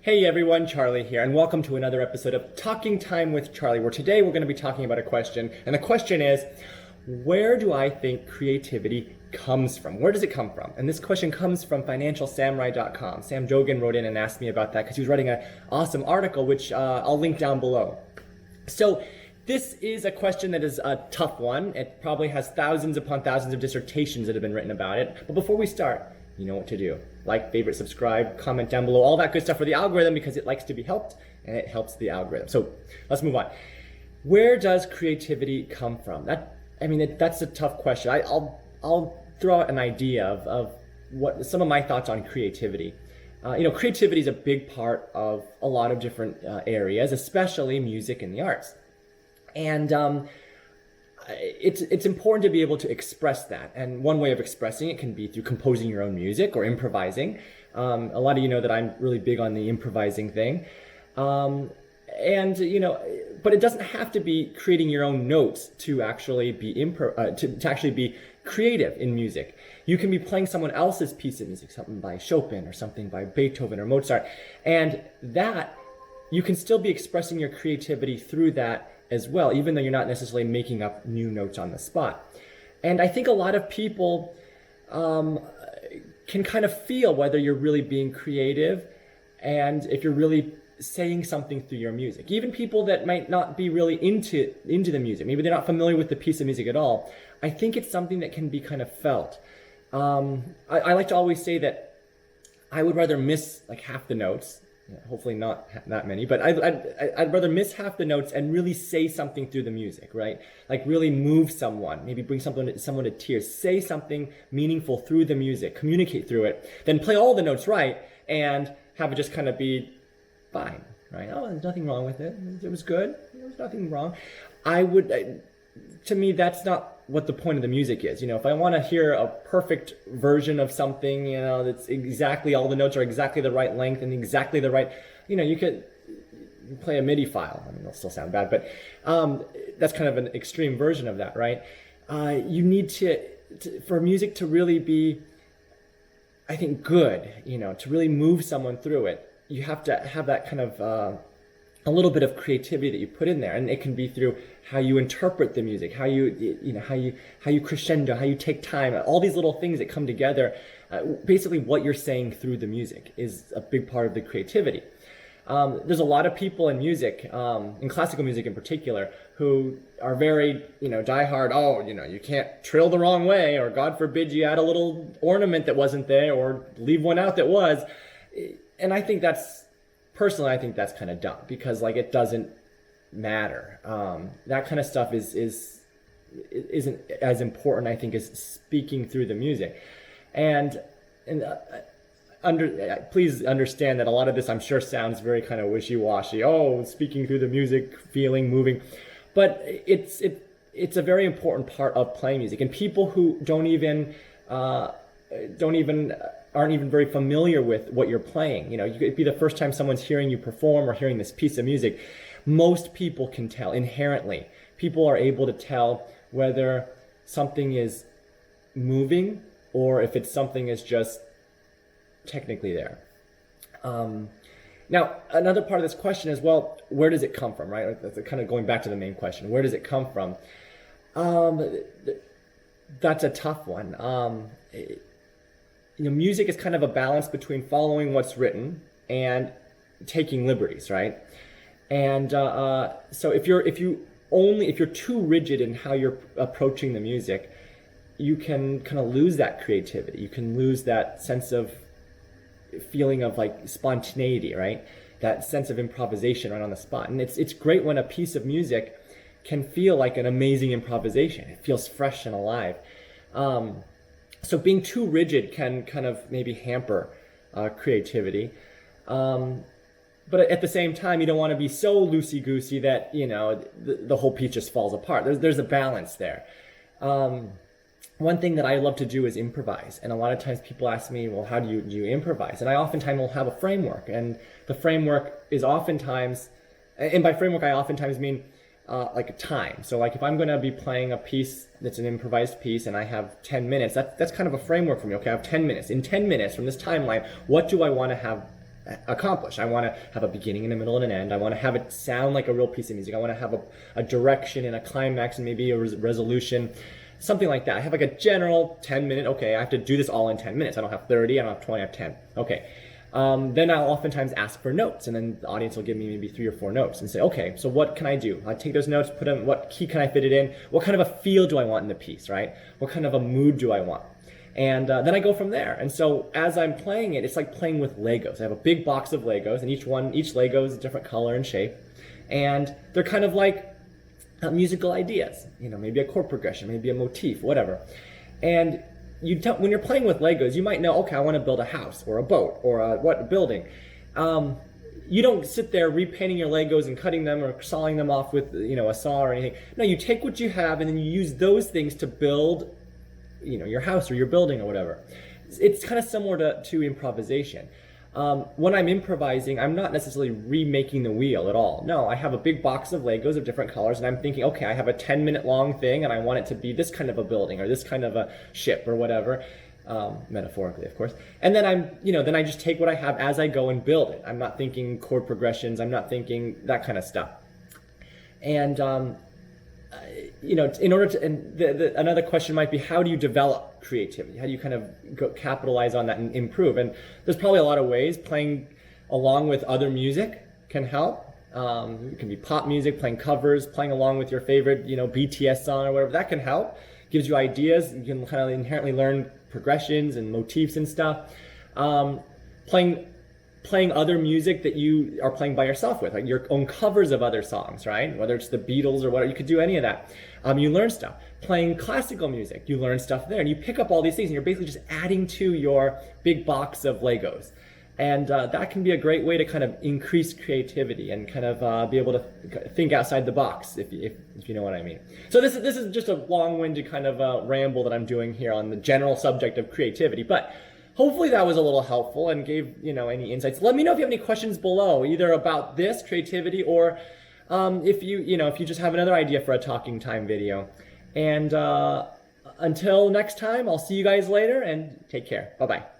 Hey everyone, Charlie here, and welcome to another episode of Talking Time with Charlie, where today we're going to be talking about a question, and the question is, where do I think creativity comes from? Where does it come from? And this question comes from financialsamurai.com. Sam Dogen wrote in and asked me about that because he was writing an awesome article, which I'll link down below. So this is a question that is a tough one. It probably has thousands upon thousands of dissertations that have been written about it. But before we start, you know what to do. Like, favorite, subscribe, comment down below, all that good stuff for the algorithm because it likes to be helped and it helps the algorithm. So let's move on. Where does creativity come from? That's a tough question. I'll throw out an idea of what some of my thoughts on creativity. Creativity is a big part of a lot of different areas, especially music and the arts. And it's important to be able to express that. And one way of expressing it can be through composing your own music or improvising. A lot of you know that I'm really big on the improvising thing. But it doesn't have to be creating your own notes to actually be to actually be creative in music. You can be playing someone else's piece of music, something by Chopin or something by Beethoven or Mozart, and that you can still be expressing your creativity through that as well, even though you're not necessarily making up new notes on the spot. And I think a lot of people can kind of feel whether you're really being creative and if you're really saying something through your music. Even people that might not be really into the music, maybe they're not familiar with the piece of music at all, I think it's something that can be kind of felt. I like to always say that I would rather miss like half the notes, hopefully not that many, but I'd rather miss half the notes and really say something through the music, right? Like really move someone, maybe bring someone to tears, say something meaningful through the music, communicate through it, then play all the notes right and have it just kind of be fine, right? Oh, there's nothing wrong with it. It was good. There was nothing wrong. To me, that's not what the point of the music is. If I want to hear a perfect version of something, that's exactly, all the notes are exactly the right length and exactly the right, you could play a MIDI file. I mean, it'll still sound bad, but that's kind of an extreme version of that, right? You need for music to really be, I think, good, to really move someone through it, you have to have that kind of a little bit of creativity that you put in there, and it can be through how you interpret the music, how you crescendo, how you take time, all these little things that come together. Basically, what you're saying through the music is a big part of the creativity. There's a lot of people in music, in classical music in particular, who are very, diehard. Oh, you can't trill the wrong way, or God forbid you add a little ornament that wasn't there, or leave one out that was. And I think personally, I think that's kind of dumb because it doesn't matter. That kind of stuff isn't as important, I think, as speaking through the music. And please understand that a lot of this, I'm sure, sounds very kind of wishy-washy. Oh, speaking through the music, feeling, moving, but it's a very important part of playing music. And people who aren't even very familiar with what you're playing. You could be the first time someone's hearing you perform or hearing this piece of music. Most people can tell inherently. People are able to tell whether something is moving or if something is just technically there. Now, another part of this question is, well, where does it come from, right? That's kind of going back to the main question. Where does it come from? That's a tough one. Music is kind of a balance between following what's written and taking liberties, right? And so if you're too rigid in how you're approaching the music, you can kind of lose that creativity. You can lose that sense of feeling of spontaneity, right? That sense of improvisation right on the spot. And it's great when a piece of music can feel like an amazing improvisation. It feels fresh and alive. So being too rigid can kind of maybe hamper creativity. But at the same time, you don't want to be so loosey-goosey that, the whole piece just falls apart. There's a balance there. One thing that I love to do is improvise. And a lot of times people ask me, well, how do you improvise? And I oftentimes will have a framework. And the framework is oftentimes, and by framework I oftentimes mean like a time. So if I'm going to be playing a piece that's an improvised piece and I have 10 minutes, that's kind of a framework for me. Okay, I have 10 minutes. In 10 minutes from this timeline, what do I want to have accomplish. I want to have a beginning and a middle and an end. I want to have it sound like a real piece of music. I want to have a direction and a climax and maybe a resolution, something like that. I have like a general 10-minute, okay, I have to do this all in 10 minutes. I don't have 30, I don't have 20, I have 10. Okay. Then I'll oftentimes ask for notes, and then the audience will give me maybe 3 or 4 notes and say, okay, so what can I do? I take those notes, put them, what key can I fit it in? What kind of a feel do I want in the piece, right? What kind of a mood do I want? And then I go from there. And so as I'm playing it, it's like playing with Legos. I have a big box of Legos, and each Lego is a different color and shape. And they're kind of like musical ideas, maybe a chord progression, maybe a motif, whatever. And when you're playing with Legos, you might know, okay, I want to build a house or a boat or a building. You don't sit there repainting your Legos and cutting them or sawing them off with a saw or anything. No, you take what you have and then you use those things to build your house or your building or whatever. It's kind of similar to improvisation. When I'm improvising, I'm not necessarily remaking the wheel at all. No, I have a big box of Legos of different colors, and I'm thinking, okay, I have a 10-minute long thing, and I want it to be this kind of a building or this kind of a ship or whatever, metaphorically, of course. And then then I just take what I have as I go and build it. I'm not thinking chord progressions. I'm not thinking that kind of stuff. And in order to, and another question might be, how do you develop creativity? How do you kind of capitalize on that and improve? And there's probably a lot of ways. Playing along with other music can help. It can be pop music, playing covers, playing along with your favorite, BTS song or whatever. That can help. Gives you ideas. You can kind of inherently learn progressions and motifs and stuff. Playing other music that you are playing by yourself with, like your own covers of other songs, right? Whether it's the Beatles or whatever, you could do any of that. You learn stuff. Playing classical music, you learn stuff there, and you pick up all these things, and you're basically just adding to your big box of Legos. And that can be a great way to kind of increase creativity and kind of be able to think outside the box, if you know what I mean. So this is just a long-winded kind of ramble that I'm doing here on the general subject of creativity, but hopefully that was a little helpful and gave any insights. Let me know if you have any questions below, either about this creativity or if you just have another idea for a talking time video. And until next time, I'll see you guys later and take care. Bye bye.